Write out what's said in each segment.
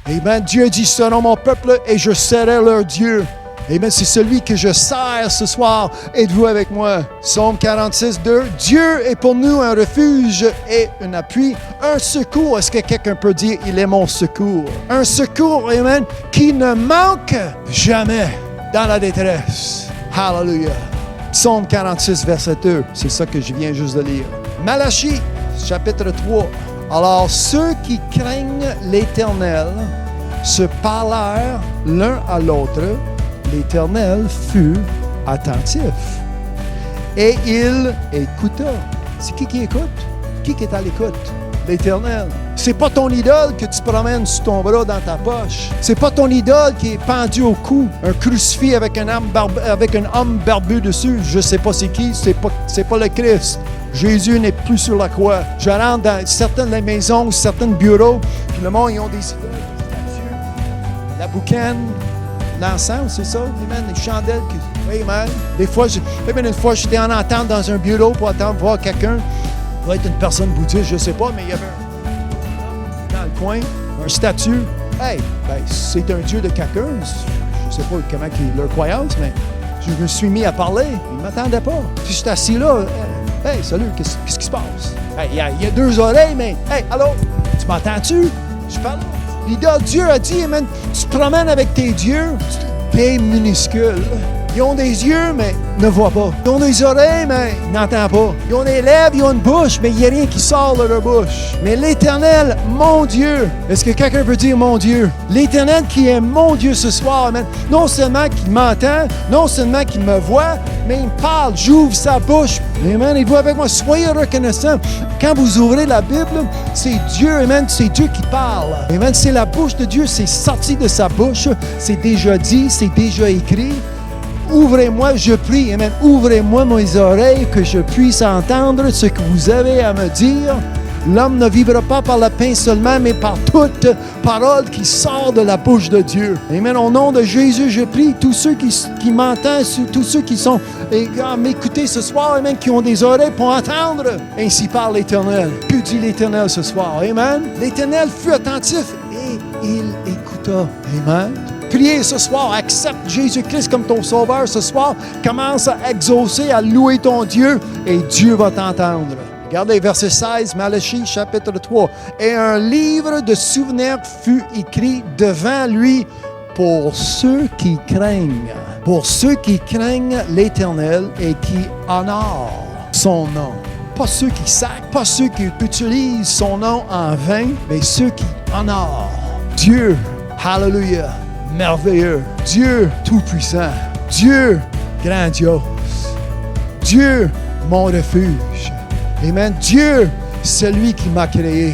Amen. Dieu dit, seront mon peuple et je serai leur Dieu. Amen. C'est celui que je sers ce soir. Êtes-vous avec moi? Psaume 46, 2. Dieu est pour nous un refuge et un appui, un secours. Est-ce que quelqu'un peut dire, il est mon secours? Un secours, amen, qui ne manque jamais dans la détresse. Hallelujah. Psaume 46, verset 2. C'est ça que je viens juste de lire. Malachie, chapitre 3. Alors, ceux qui craignent l'Éternel se parlèrent l'un à l'autre. L'Éternel fut attentif et il écouta. C'est qui écoute? Qui est à l'écoute? L'Éternel. C'est pas ton idole que tu promènes sur ton bras dans ta poche. C'est pas ton idole qui est pendu au cou, un crucifix avec un homme barbu dessus. Je sais pas c'est qui, c'est pas le Christ. Jésus n'est plus sur la croix. Je rentre dans certaines des maisons, certains bureaux, puis le monde, ils ont des idoles, des statues, la boucane, l'encens, c'est ça? Amen. Les chandelles. Amen. Des fois, une fois, j'étais en attente dans un bureau pour attendre voir quelqu'un. Il doit être une personne bouddhiste, je ne sais pas, mais il y avait dans le coin, un statue. Hey, ben, c'est un dieu de quelqu'un. Je ne sais pas comment est leur croyance, mais je me suis mis à parler. Il ne m'attendait pas. Puis j'étais assis là. Hey, salut, qu'est-ce qui se passe? Hey, il y a deux oreilles, mais hey, allô, tu m'entends-tu? Je parle. L'idole, Dieu a dit, amen, tu te promènes avec tes dieux, des minuscules. Ils ont des yeux, mais ne voient pas. Ils ont des oreilles, mais n'entendent pas. Ils ont des lèvres, ils ont une bouche, mais il n'y a rien qui sort de leur bouche. Mais l'Éternel, mon Dieu, est-ce que quelqu'un peut dire mon Dieu? L'Éternel qui est mon Dieu ce soir, amen, non seulement qu'il m'entend, non seulement qu'il me voit, mais il me parle, j'ouvre sa bouche. Amen, et vous avec moi, soyez reconnaissants. Quand vous ouvrez la Bible, c'est Dieu, amen, c'est Dieu qui parle. Amen, c'est la bouche de Dieu, c'est sorti de sa bouche, c'est déjà dit, c'est déjà écrit. Ouvrez-moi, je prie, amen. Ouvrez-moi mes oreilles que je puisse entendre ce que vous avez à me dire. L'homme ne vivra pas par le pain seulement, mais par toute parole qui sort de la bouche de Dieu. Amen. Au nom de Jésus, je prie tous ceux qui m'entendent, tous ceux qui sont à m'écouter ce soir, amen, qui ont des oreilles pour entendre. Ainsi parle l'Éternel. Que dit l'Éternel ce soir? Amen. L'Éternel fut attentif et il écouta. Amen. Priez ce soir, accepte Jésus-Christ comme ton sauveur ce soir. Commence à exaucer, à louer ton Dieu et Dieu va t'entendre. Regardez, verset 16, Malachie, chapitre 3. Et un livre de souvenirs fut écrit devant lui pour ceux qui craignent. Pour ceux qui craignent l'Éternel et qui honorent son nom. Pas ceux qui sacrent, pas ceux qui utilisent son nom en vain, mais ceux qui honorent Dieu. Hallelujah. Merveilleux. Dieu tout-puissant. Dieu grandiose. Dieu mon refuge. Amen. Dieu, celui qui m'a créé.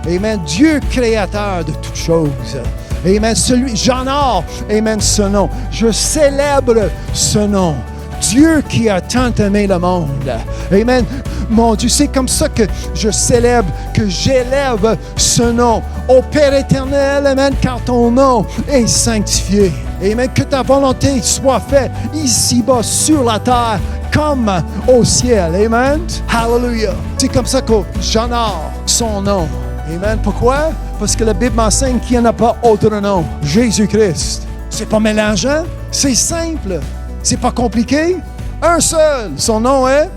Amen. Dieu créateur de toutes choses. Amen. J'honore, amen, ce nom. Je célèbre ce nom. Dieu qui a tant aimé le monde. Amen. Mon Dieu, c'est comme ça que je célèbre, que j'élève ce nom. Ô Père éternel, amen, car ton nom est sanctifié. Amen. Que ta volonté soit faite ici-bas sur la terre comme au ciel. Amen. Hallelujah. C'est comme ça que j'honore son nom. Amen. Pourquoi? Parce que la Bible m'enseigne qu'il n'y en a pas autre nom. Jésus-Christ. C'est pas mélangeant. C'est simple. C'est pas compliqué. Un seul. Son nom est